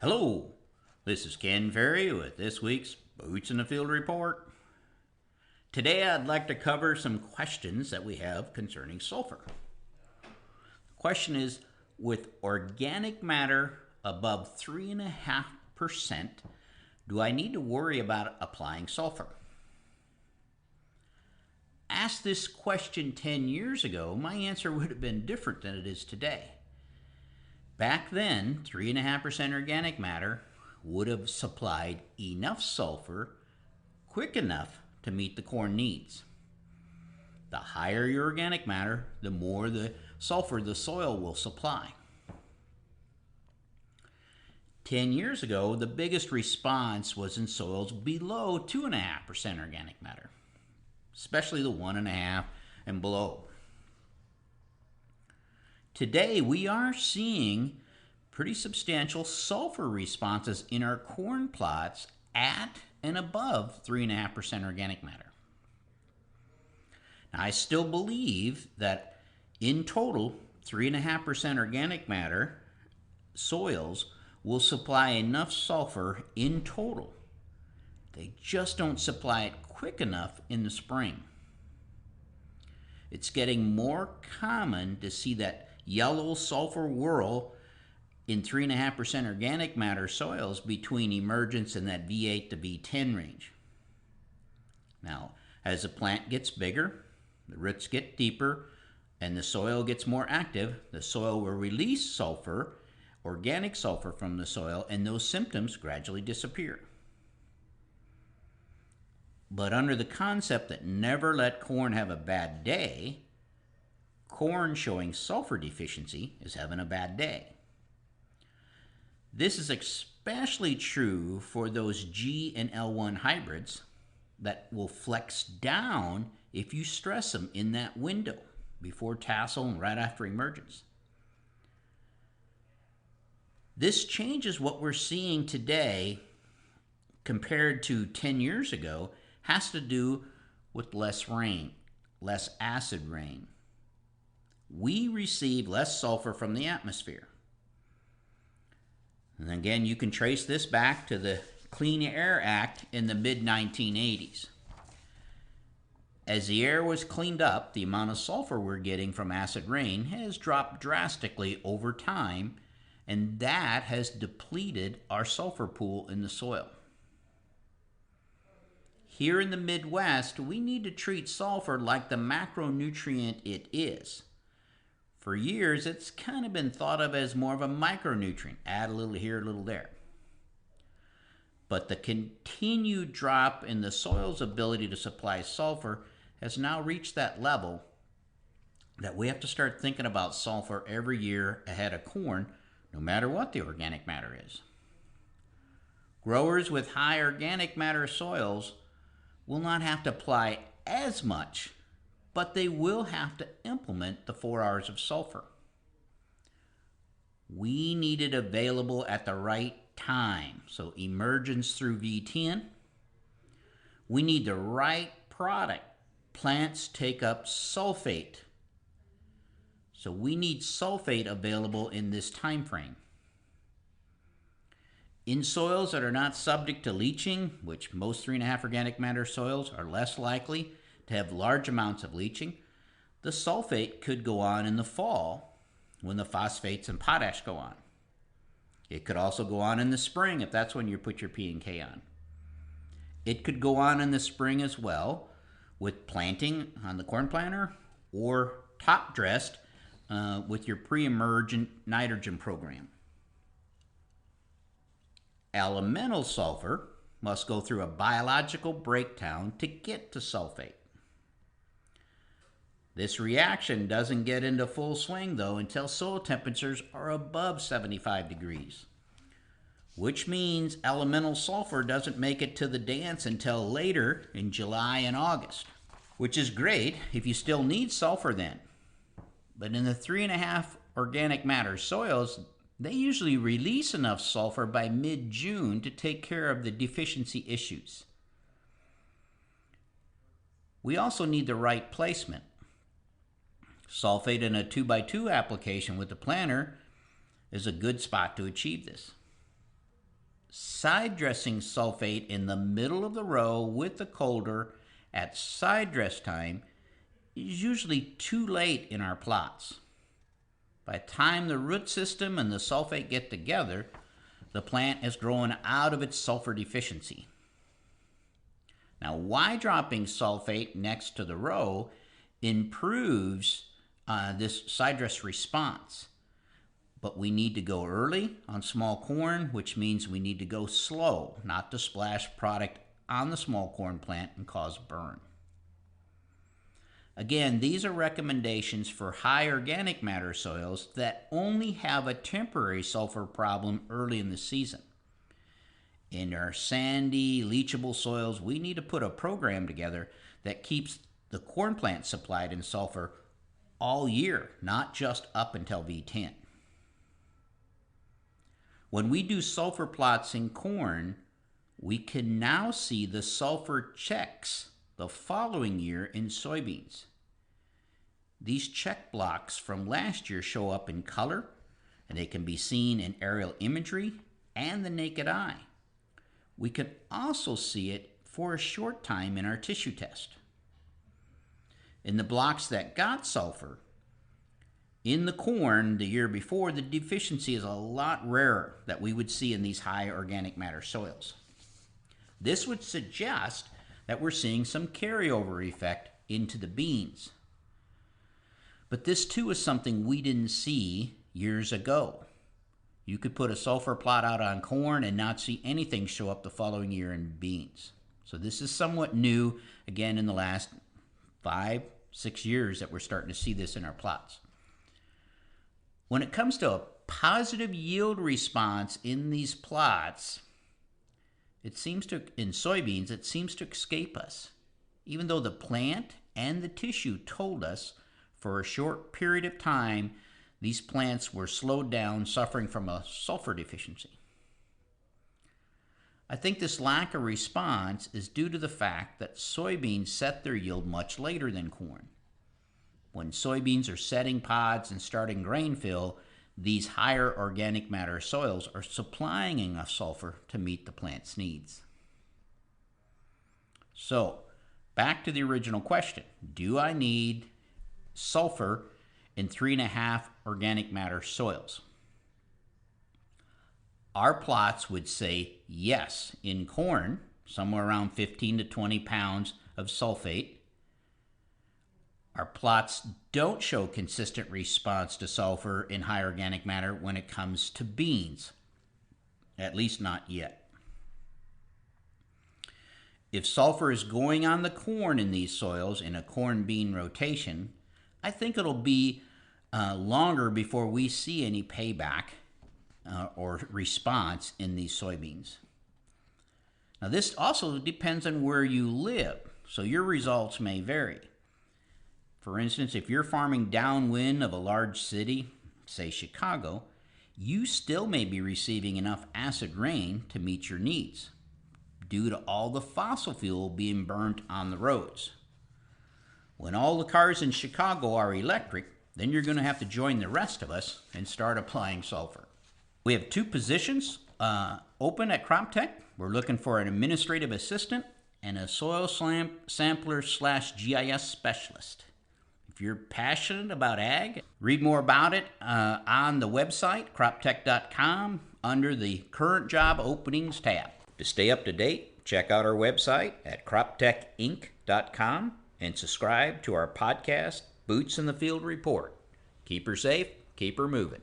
Hello, this is Ken Ferrie with this week's Boots in the Field report. Today I'd like to cover some questions that we have concerning sulfur. The question is, with organic matter above 3.5%, do I need to worry about applying sulfur? Asked this question 10 years ago, my answer would have been different than it is today. Back then, 3.5% organic matter would have supplied enough sulfur quick enough to meet the corn needs. The higher your organic matter, the more the sulfur the soil will supply. 10 years ago, the biggest response was in soils below 2.5% organic matter, especially the 1.5 and below. Today, we are seeing pretty substantial sulfur responses in our corn plots at and above 3.5% organic matter. Now, I still believe that in total, 3.5% organic matter soils will supply enough sulfur in total. They just don't supply it quick enough in the spring. It's getting more common to see that yellow sulfur whirl in 3.5% organic matter soils between emergence and that V8 to V10 range. Now, as the plant gets bigger, the roots get deeper, and the soil gets more active, the soil will release sulfur, organic sulfur from the soil, and those symptoms gradually disappear. But under the concept that never let corn have a bad day, corn showing sulfur deficiency is having a bad day. This is especially true for those G and L1 hybrids that will flex down if you stress them in that window before tassel and right after emergence. This changes what we're seeing today compared to 10 years ago, has to do with less rain, less acid rain. We receive less sulfur from the atmosphere. And again, you can trace this back to the Clean Air Act in the mid-1980s. As the air was cleaned up, the amount of sulfur we're getting from acid rain has dropped drastically over time, and that has depleted our sulfur pool in the soil. Here in the Midwest, we need to treat sulfur like the macronutrient it is. For years, it's kind of been thought of as more of a micronutrient. Add a little here, a little there. But the continued drop in the soil's ability to supply sulfur has now reached that level that we have to start thinking about sulfur every year ahead of corn, no matter what the organic matter is. Growers with high organic matter soils will not have to apply as much, but they will have to implement the 4 hours of sulfur. We need it available at the right time, so emergence through V10. We need the right product. Plants take up sulfate, so we need sulfate available in this time frame. In soils that are not subject to leaching, which most 3.5 organic matter soils are less likely to have large amounts of leaching, the sulfate could go on in the fall when the phosphates and potash go on. It could also go on in the spring if that's when you put your P and K on. It could go on in the spring as well with planting on the corn planter or top dressed with your pre-emergent nitrogen program. Elemental sulfur must go through a biological breakdown to get to sulfate. This reaction doesn't get into full swing, though, until soil temperatures are above 75 degrees, which means elemental sulfur doesn't make it to the dance until later in July and August, which is great if you still need sulfur then. But in the 3.5 organic matter soils, they usually release enough sulfur by mid-June to take care of the deficiency issues. We also need the right placement. Sulfate in a 2x2 application with the planter is a good spot to achieve this. side dressing sulfate in the middle of the row with the colder at side dress time is usually too late in our plots. By the time the root system and the sulfate get together, the plant has grown out of its sulfur deficiency. Now, why dropping sulfate next to the row improves this side dress response? But we need to go early on small corn, which means we need to go slow, not to splash product on the small corn plant and cause burn. Again, these are recommendations for high organic matter soils that only have a temporary sulfur problem early in the season. In our sandy, leachable soils, we need to put a program together that keeps the corn plant supplied in sulfur all year, not just up until V10. When we do sulfur plots in corn, we can now see the sulfur checks the following year in soybeans. These check blocks from last year show up in color, and they can be seen in aerial imagery and the naked eye. We can also see it for a short time in our tissue test. In the blocks that got sulfur, in the corn the year before, the deficiency is a lot rarer that we would see in these high organic matter soils. This would suggest that we're seeing some carryover effect into the beans. But this too is something we didn't see years ago. You could put a sulfur plot out on corn and not see anything show up the following year in beans. So this is somewhat new, again, in the last 5-6 years that we're starting to see this in our plots. When it comes to a positive yield response in these plots, in soybeans, it seems to escape us, even though the plant and the tissue told us for a short period of time these plants were slowed down, suffering from a sulfur deficiency. I think this lack of response is due to the fact that soybeans set their yield much later than corn. When soybeans are setting pods and starting grain fill, these higher organic matter soils are supplying enough sulfur to meet the plant's needs. So, back to the original question. Do I need sulfur in 3.5 organic matter soils? Our plots would say yes. In corn, somewhere around 15 to 20 pounds of sulfate. Our plots don't show consistent response to sulfur in high organic matter when it comes to beans, at least not yet. If sulfur is going on the corn in these soils in a corn-bean rotation, I think it'll be longer before we see any payback or response in these soybeans. Now, this also depends on where you live, so your results may vary. For instance, if you're farming downwind of a large city, say Chicago, you still may be receiving enough acid rain to meet your needs due to all the fossil fuel being burnt on the roads. When all the cars in Chicago are electric, then you're going to have to join the rest of us and start applying sulfur. We have 2 positions open at CropTech. We're looking for an administrative assistant and a soil sampler/GIS specialist. If you're passionate about ag, read more about it on the website, croptech.com, under the Current Job Openings tab. To stay up to date, check out our website at croptechinc.com and subscribe to our podcast, Boots in the Field Report. Keep her safe, keep her moving.